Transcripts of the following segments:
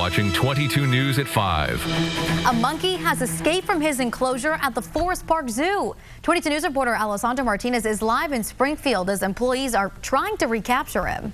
watching 22 News at 5. A monkey has escaped from his enclosure at the Forest Park Zoo. 22 News reporter Alessandra Martinez is live in Springfield as employees are trying to recapture him.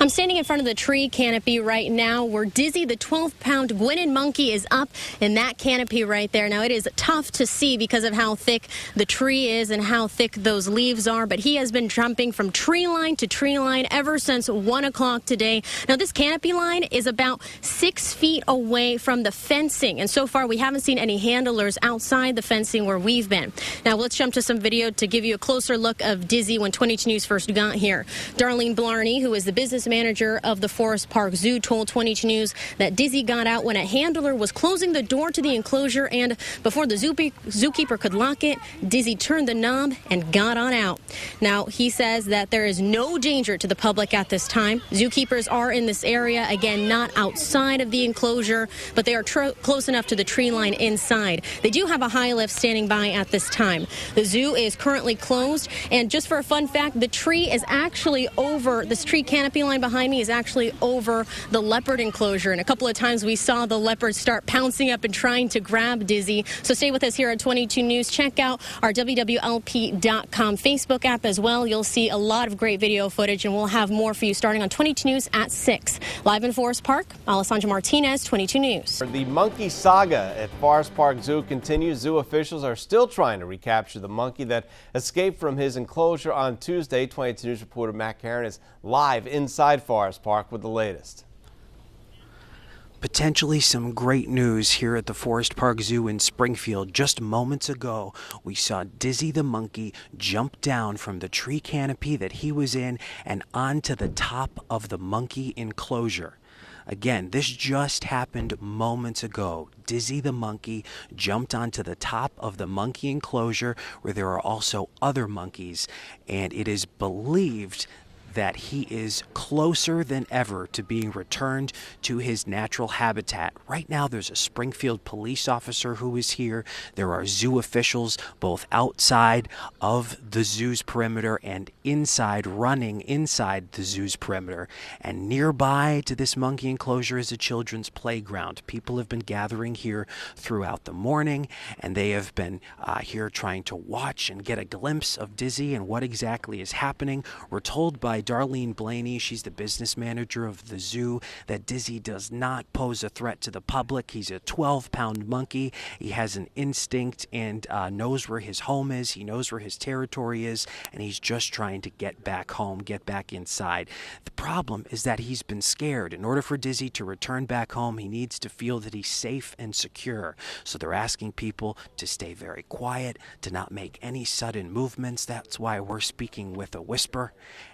I'm standing in front of the tree canopy right now where Dizzy, the 12-pound Gwynedd monkey, is up in that canopy right there. Now, it is tough to see because of how thick the tree is and how thick those leaves are, but he has been jumping from tree line to tree line ever since 1 o'clock today. Now, this canopy line is about 6 feet away from the fencing, and so far we haven't seen any handlers outside the fencing where we've been. Now, let's jump to some video to give you a closer look of Dizzy when 22 News first got here. Darlene Blarney, who is the business manager of the Forest Park Zoo, told 22 News that Dizzy got out when a handler was closing the door to the enclosure, and before the zookeeper could lock it, Dizzy turned the knob and got on out. Now, he says that there is no danger to the public at this time. Zookeepers are in this area, again, not outside of the enclosure, but they are close enough to the tree line inside. They do have a high lift standing by at this time. The zoo is currently closed, and just for a fun fact, the tree is actually over, this tree canopy line behind me is actually over the leopard enclosure, and a couple of times we saw the leopard start pouncing up and trying to grab Dizzy. So stay with us here at 22 News. Check out our WWLP.com Facebook app as well. You'll see a lot of great video footage, and we'll have more for you starting on 22 News at 6. Live in Forest Park, Alessandra Martinez, 22 News. The monkey saga at Forest Park Zoo continues. Zoo officials are still trying to recapture the monkey that escaped from his enclosure on Tuesday. 22 News reporter Matt Karen is live inside Forest Park with the latest. Potentially some great news here at the Forest Park Zoo in Springfield. Just moments ago, we saw Dizzy the monkey jump down from the tree canopy that he was in and onto the top of the monkey enclosure. Again, this just happened moments ago. Dizzy the monkey jumped onto the top of the monkey enclosure where there are also other monkeys, and it is believed that he is closer than ever to being returned to his natural habitat. Right now, there's a Springfield police officer who is here. There are zoo officials both outside of the zoo's perimeter and inside, running inside the zoo's perimeter. And nearby to this monkey enclosure is a children's playground. People have been gathering here throughout the morning, and they have been here trying to watch and get a glimpse of Dizzy and what exactly is happening. We're told by Darlene Blaney, she's the business manager of the zoo, that Dizzy does not pose a threat to the public. He's a 12-pound monkey. He has an instinct and knows where his home is. He knows where his territory is, and he's just trying to get back home, get back inside. The problem is that he's been scared. In order for Dizzy to return back home, he needs to feel that he's safe and secure. So they're asking people to stay very quiet, to not make any sudden movements. That's why we're speaking with a whisper.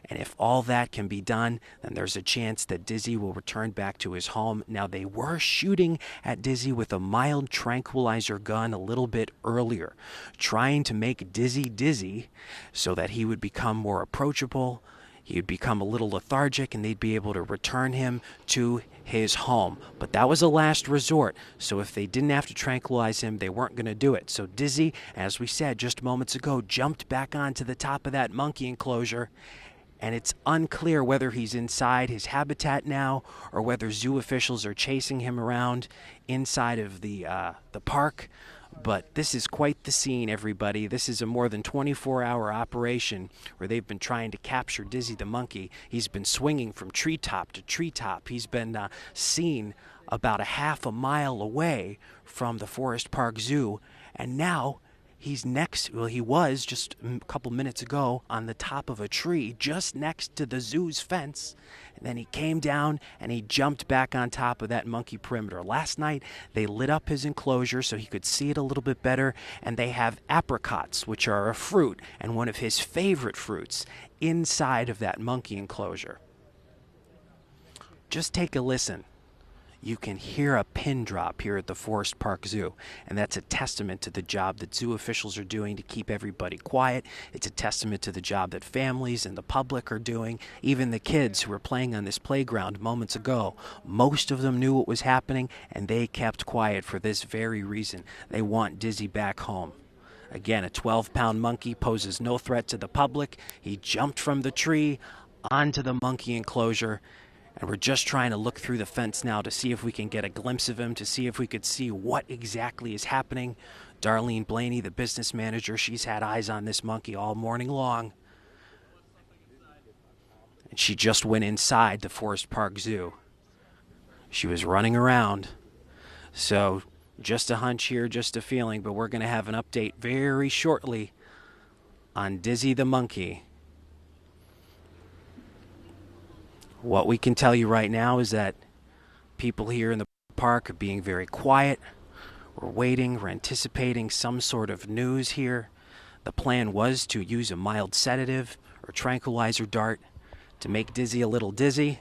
And if all that can be done, then there's a chance that Dizzy will return back to his home. Now, they were shooting at Dizzy with a mild tranquilizer gun a little bit earlier, trying to make Dizzy dizzy so that he would become more approachable, he would become a little lethargic, and they'd be able to return him to his home. But that was a last resort, so if they didn't have to tranquilize him, they weren't going to do it. So Dizzy, as we said just moments ago, jumped back onto the top of that monkey enclosure, and it's unclear whether he's inside his habitat now or whether zoo officials are chasing him around inside of the park. But this is quite the scene, everybody. This is a more than 24-hour operation where they've been trying to capture Dizzy the monkey. He's been swinging from treetop to treetop. He's been seen about a half a mile away from the Forest Park Zoo, and now he's he was just a couple minutes ago on the top of a tree just next to the zoo's fence. And then he came down and he jumped back on top of that monkey perimeter. Last night, they lit up his enclosure so he could see it a little bit better. And they have apricots, which are a fruit and one of his favorite fruits, inside of that monkey enclosure. Just take a listen. You can hear a pin drop here at the Forest Park Zoo, and that's a testament to the job that zoo officials are doing to keep everybody quiet. It's a testament to the job that families and the public are doing, even the kids who were playing on this playground moments ago. Most of them knew what was happening, and they kept quiet for this very reason. They want Dizzy back home. Again, a 12-pound monkey poses no threat to the public. He jumped from the tree onto the monkey enclosure, And we're just trying to look through the fence now to see if we can get a glimpse of him, to see if we could see what exactly is happening. Darlene Blaney, the business manager, she's had eyes on this monkey all morning long. And she just went inside the Forest Park Zoo. She was running around. So just a hunch here, just a feeling, but we're going to have an update very shortly on Dizzy the monkey. What we can tell you right now is that people here in the park are being very quiet. We're waiting, we're anticipating some sort of news here. The plan was to use a mild sedative or tranquilizer dart to make Dizzy a little dizzy.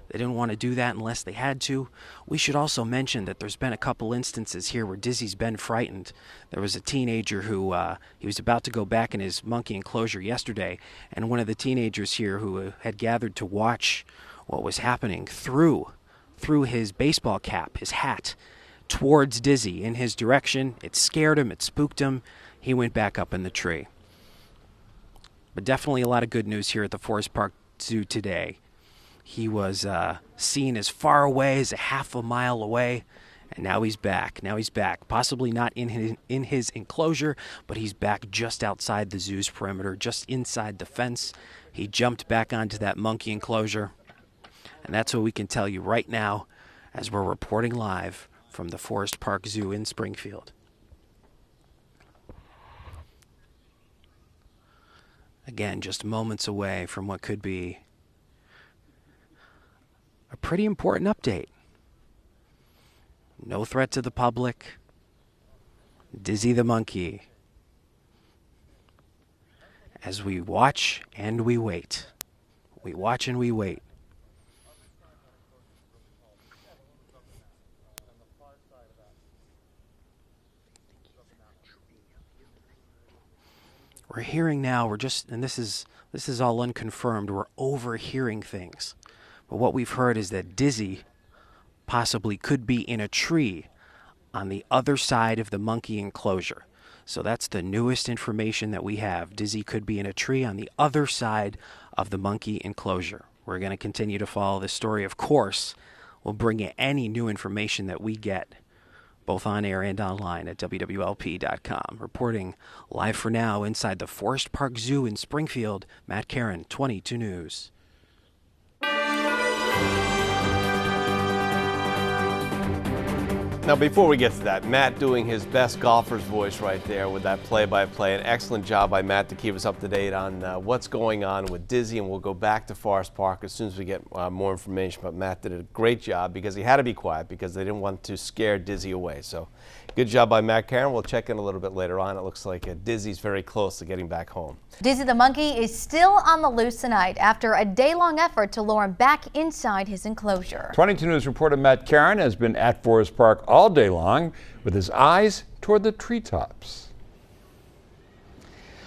They didn't want to do that unless they had to. We should also mention that there's been a couple instances here where Dizzy's been frightened. There was a teenager who he was about to go back in his monkey enclosure yesterday, and one of the teenagers here who had gathered to watch what was happening threw his baseball cap, his hat, towards Dizzy in his direction. It scared him, it spooked him. He went back up in the tree. But definitely a lot of good news here at the Forest Park Zoo today. He was seen as far away as a half a mile away, and now he's back. Now he's back. Possibly not in his enclosure, but he's back just outside the zoo's perimeter, just inside the fence. He jumped back onto that monkey enclosure, and that's what we can tell you right now as we're reporting live from the Forest Park Zoo in Springfield. Again, just moments away from what could be a pretty important update. No threat to the public. Dizzy the monkey. As we watch and we wait. We watch and we wait. We're hearing now, and this is all unconfirmed, we're overhearing things. But what we've heard is that Dizzy possibly could be in a tree on the other side of the monkey enclosure. So that's the newest information that we have. Dizzy could be in a tree on the other side of the monkey enclosure. We're going to continue to follow this story. Of course, we'll bring you any new information that we get, both on air and online at WWLP.com. Reporting live for now inside the Forest Park Zoo in Springfield, Matt Caron, 22 News. Now, before we get to that, Matt doing his best golfer's voice right there with that play-by-play. An excellent job by Matt to keep us up to date on what's going on with Dizzy, and we'll go back to Forest Park as soon as we get more information. But Matt did a great job because he had to be quiet because they didn't want to scare Dizzy away. So good job by Matt Caron. We'll check in a little bit later on. It looks like Dizzy's very close to getting back home. Dizzy the monkey is still on the loose tonight after a day-long effort to lure him back inside his enclosure. 22 News reporter Matt Caron has been at Forest Park all day long with his eyes toward the treetops.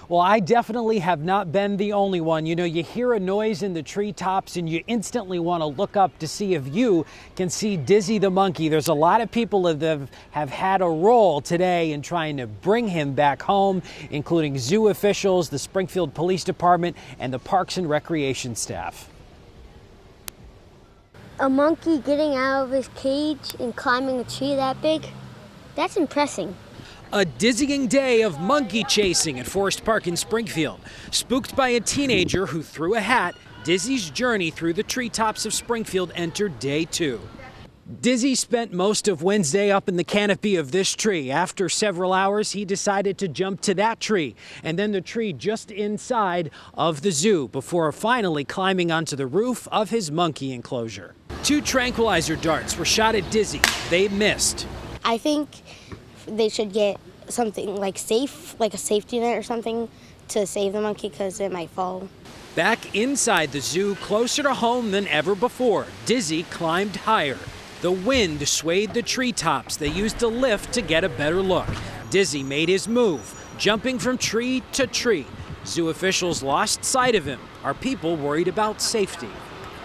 Well, I definitely have not been the only one. You know, you hear a noise in the treetops and you instantly want to look up to see if you can see Dizzy the monkey. There's a lot of people that have had a role today in trying to bring him back home, including zoo officials, the Springfield Police Department, and the Parks and Recreation staff. A monkey getting out of his cage and climbing a tree that big, that's impressive. A dizzying day of monkey chasing at Forest Park in Springfield. Spooked by a teenager who threw a hat, Dizzy's journey through the treetops of Springfield entered day 2. Dizzy spent most of Wednesday up in the canopy of this tree. After several hours, he decided to jump to that tree and then the tree just inside of the zoo before finally climbing onto the roof of his monkey enclosure. 2 tranquilizer darts were shot at Dizzy. They missed. I think they should get something like a safety net or something to save the monkey because it might fall. Back inside the zoo, closer to home than ever before, Dizzy climbed higher. The wind swayed the treetops. They used a lift to get a better look. Dizzy made his move, jumping from tree to tree. Zoo officials lost sight of him. Are people worried about safety?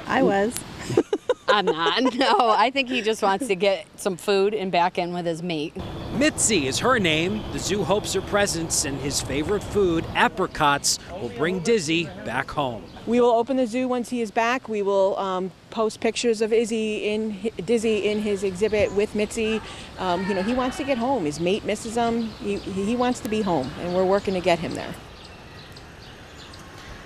I was. I'm not. No, I think he just wants to get some food and back in with his mate. Mitzi is her name. The zoo hopes her presence and his favorite food, apricots, will bring Dizzy back home. We will open the zoo once he is back. We will post pictures of Dizzy in his exhibit with Mitzi. He wants to get home. His mate misses him. He wants to be home, and we're working to get him there.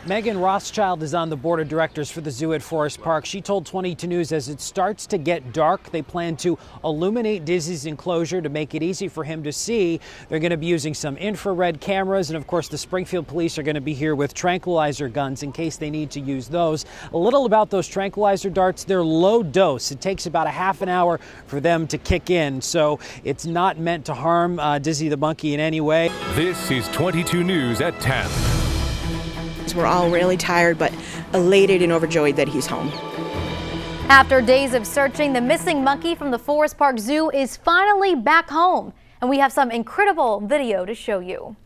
Megan Rothschild is on the board of directors for the zoo at Forest Park. She told 22 News as it starts to get dark, they plan to illuminate Dizzy's enclosure to make it easy for him to see. They're going to be using some infrared cameras, and of course the Springfield police are going to be here with tranquilizer guns in case they need to use those. A little about those tranquilizer darts, they're low dose. It takes about a half an hour for them to kick in, so it's not meant to harm Dizzy the monkey in any way. This is 22 News at 10. We're all really tired, but elated and overjoyed that he's home. After days of searching, the missing monkey from the Forest Park Zoo is finally back home. And we have some incredible video to show you.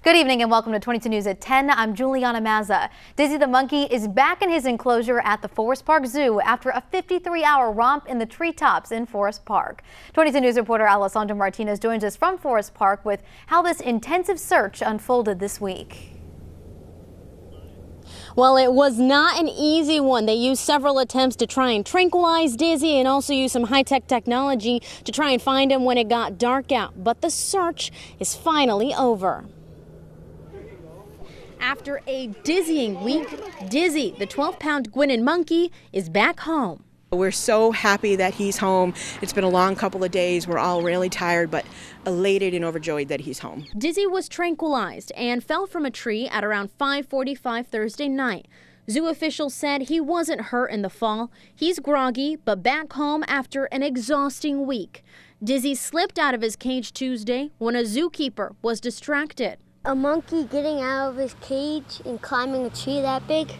Good evening and welcome to 22 News at 10. I'm Juliana Mazza. Dizzy the monkey is back in his enclosure at the Forest Park Zoo after a 53-hour romp in the treetops in Forest Park. 22 News reporter Alessandra Martinez joins us from Forest Park with how this intensive search unfolded this week. Well, it was not an easy one. They used several attempts to try and tranquilize Dizzy and also use some high-tech technology to try and find him when it got dark out. But the search is finally over. After a dizzying week, Dizzy, the 12-pound Gwynedd monkey, is back home. We're so happy that he's home. It's been a long couple of days. We're all really tired, but elated and overjoyed that he's home. Dizzy was tranquilized and fell from a tree at around 5:45 Thursday night. Zoo officials said he wasn't hurt in the fall. He's groggy, but back home after an exhausting week. Dizzy slipped out of his cage Tuesday when a zookeeper was distracted. A monkey getting out of his cage and climbing a tree that big?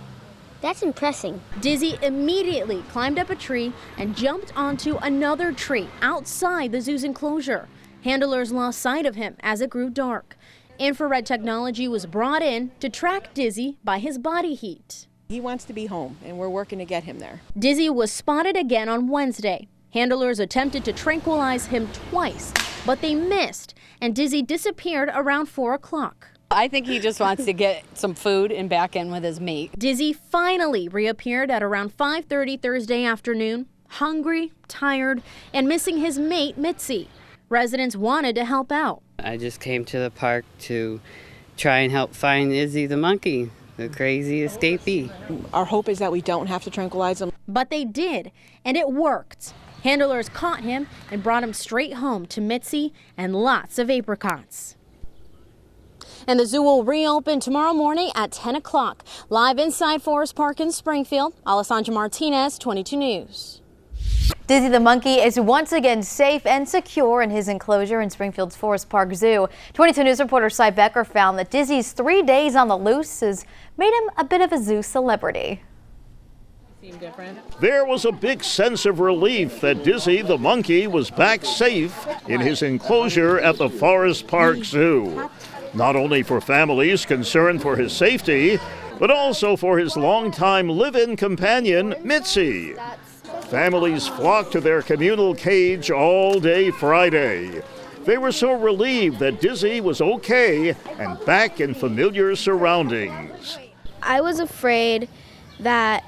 That's impressive. Dizzy immediately climbed up a tree and jumped onto another tree outside the zoo's enclosure. Handlers lost sight of him as it grew dark. Infrared technology was brought in to track Dizzy by his body heat. He wants to be home, and we're working to get him there. Dizzy was spotted again on Wednesday. Handlers attempted to tranquilize him twice, but they missed, and Dizzy disappeared around 4 o'clock. I think he just wants to get some food and back in with his mate. Dizzy finally reappeared at around 5:30 Thursday afternoon, hungry, tired, and missing his mate, Mitzi. Residents wanted to help out. I just came to the park to try and help find Dizzy the monkey, the crazy escapee. Our hope is that we don't have to tranquilize him. But they did, and it worked. Handlers caught him and brought him straight home to Mitzi and lots of apricots. And the zoo will reopen tomorrow morning at 10 o'clock. Live inside Forest Park in Springfield, Alessandra Martinez, 22 News. Dizzy the monkey is once again safe and secure in his enclosure in Springfield's Forest Park Zoo. 22 News reporter Cy Becker found that Dizzy's 3 days on the loose has made him a bit of a zoo celebrity. There was a big sense of relief that Dizzy the monkey was back safe in his enclosure at the Forest Park Zoo. Not only for families concerned for his safety, but also for his longtime live-in companion, Mitzi. Families flocked to their communal cage all day Friday. They were so relieved that Dizzy was okay and back in familiar surroundings. I was afraid that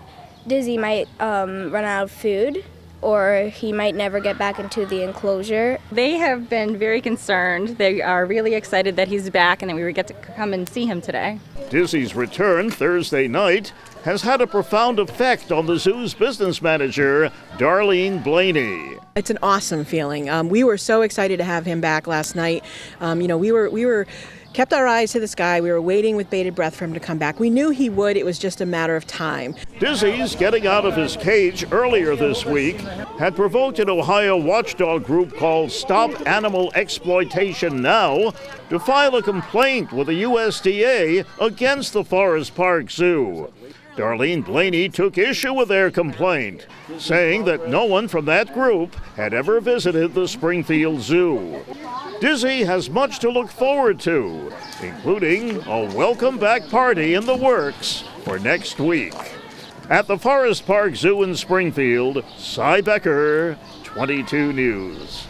Dizzy might run out of food, or he might never get back into the enclosure. They have been very concerned. They are really excited that he's back and that we would get to come and see him today. Dizzy's return Thursday night has had a profound effect on the zoo's business manager, Darlene Blaney. It's an awesome feeling. We were so excited to have him back last night. We were kept our eyes to the sky. We were waiting with bated breath for him to come back. We knew he would. It was just a matter of time. Dizzy's getting out of his cage earlier this week had provoked an Ohio watchdog group called Stop Animal Exploitation Now to file a complaint with the USDA against the Forest Park Zoo. Darlene Blaney took issue with their complaint, saying that no one from that group had ever visited the Springfield Zoo. Dizzy has much to look forward to, including a welcome back party in the works for next week. At the Forest Park Zoo in Springfield, Cy Becker, 22 News.